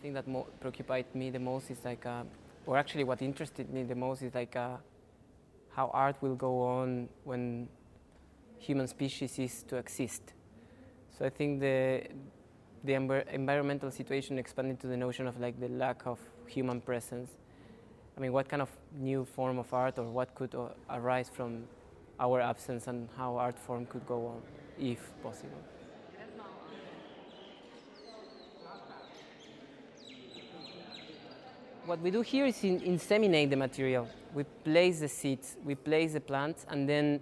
thing that preoccupied me the most is like, or actually what interested me the most is like how art will go on when human species cease to exist. So I think the environmental situation expanded to the notion of like the lack of human presence. I mean, what kind of new form of art or what could arise from our absence and how art form could go on, if possible. What we do here is inseminate the material. We place the seeds, we place the plants, and then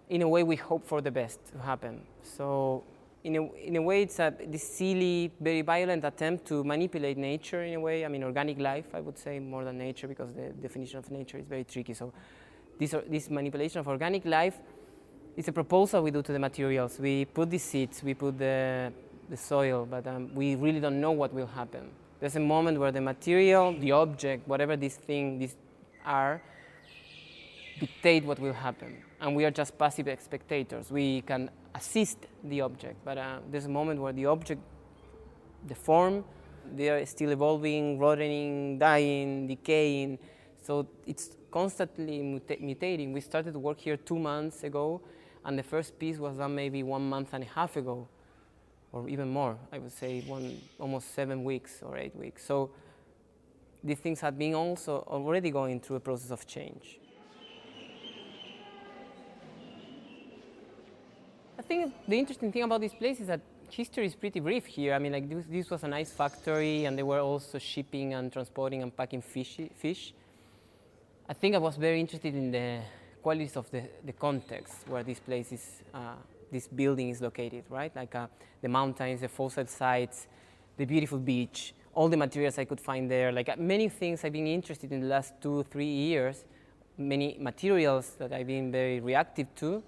in a way we hope for the best to happen. So in a way it's this silly, very violent attempt to manipulate nature in a way. I mean, organic life, I would say, more than nature, because the definition of nature is very tricky. So this manipulation of organic life is a proposal we do to the materials. We put the seeds, we put the soil, but we really don't know what will happen. There's a moment where the material, the object, whatever these are, dictate what will happen. And we are just passive spectators. We can assist the object, but there's a moment where the object, the form, they are still evolving, rotting, dying, decaying. So it's constantly mutating. We started to work here 2 months ago, and the first piece was done maybe 1.5 months ago, or even more. I would say almost 7 weeks or 8 weeks. So these things have been also already going through a process of change. I think the interesting thing about this place is that history is pretty brief here. I mean, like this was an ice factory, and they were also shipping and transporting and packing fish. I think I was very interested in the qualities of the context where this place is, this building is located, right? Like the mountains, the fossil sites, the beautiful beach, all the materials I could find there. Like many things I've been interested in the last 2-3 years, many materials that I've been very reactive to,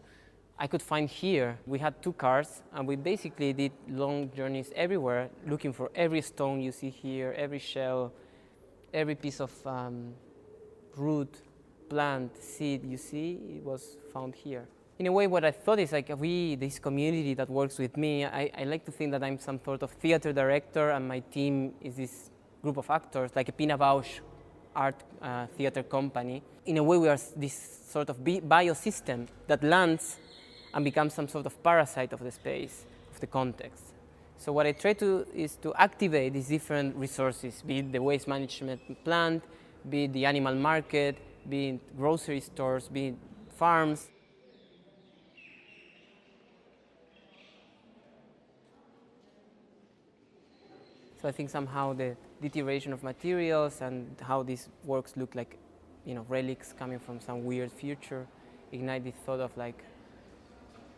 I could find here. We had 2 cars, and we basically did long journeys everywhere, looking for every stone you see here, every shell, every piece of root, plant, seed you see, it was found here. In a way, what I thought is like this community that works with me, I like to think that I'm some sort of theater director, and my team is this group of actors, like a Pina Bausch art theater company. In a way, we are this sort of biosystem that lands and becomes some sort of parasite of the space, of the context. So what I try to is to activate these different resources, be it the waste management plant, be it the animal market, be it grocery stores, be it farms. So I think somehow the deterioration of materials and how these works look like, relics coming from some weird future, ignite this thought of like,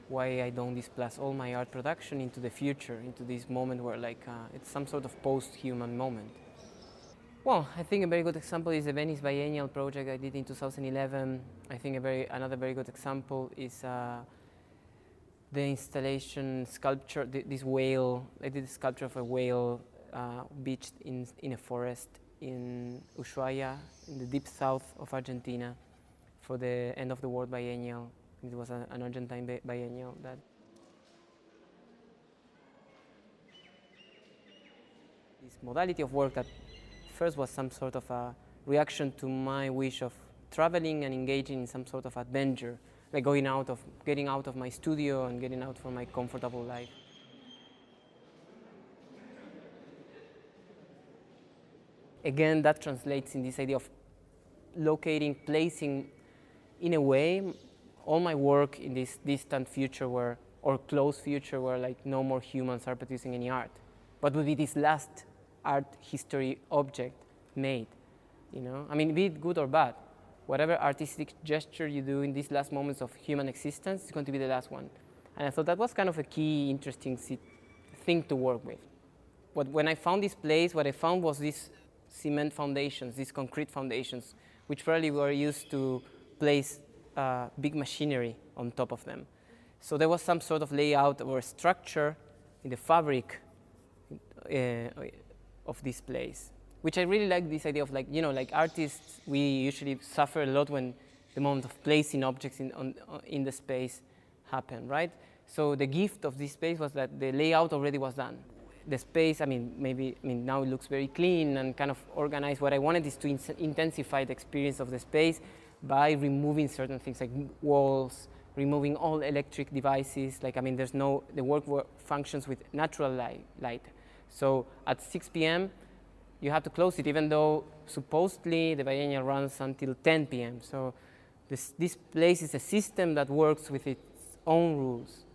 why I don't displace all my art production into the future, into this moment where it's some sort of post-human moment. Well, I think a very good example is the Venice Biennial project I did in 2011. I think another very good example is the installation sculpture, this whale. I did a sculpture of a whale beached in a forest in Ushuaia, in the deep south of Argentina, for the end of the World Biennial. It was an Argentine biennial. This modality of work that first was some sort of a reaction to my wish of traveling and engaging in some sort of adventure, like getting out of my studio and getting out from my comfortable life. Again, that translates in this idea of locating, placing, in a way, all my work in this distant future or close future where like no more humans are producing any art. What would be this last art history object made, I mean, be it good or bad, whatever artistic gesture you do in these last moments of human existence is going to be the last one. And I thought that was kind of a key, interesting thing to work with. When I found this place, what I found was these cement foundations, these concrete foundations, which probably were used to place big machinery on top of them. So there was some sort of layout or structure in the fabric of this place, which I really like this idea of like artists, we usually suffer a lot when the moment of placing objects in the space happen, right? So the gift of this space was that the layout already was done. the space, I mean, now it looks very clean and kind of organized. What I wanted is to intensify the experience of the space by removing certain things like walls, removing all electric devices. Like, I mean, the work functions with natural light. So at 6 p.m., you have to close it, even though supposedly the biennial runs until 10 p.m. So this place is a system that works with its own rules.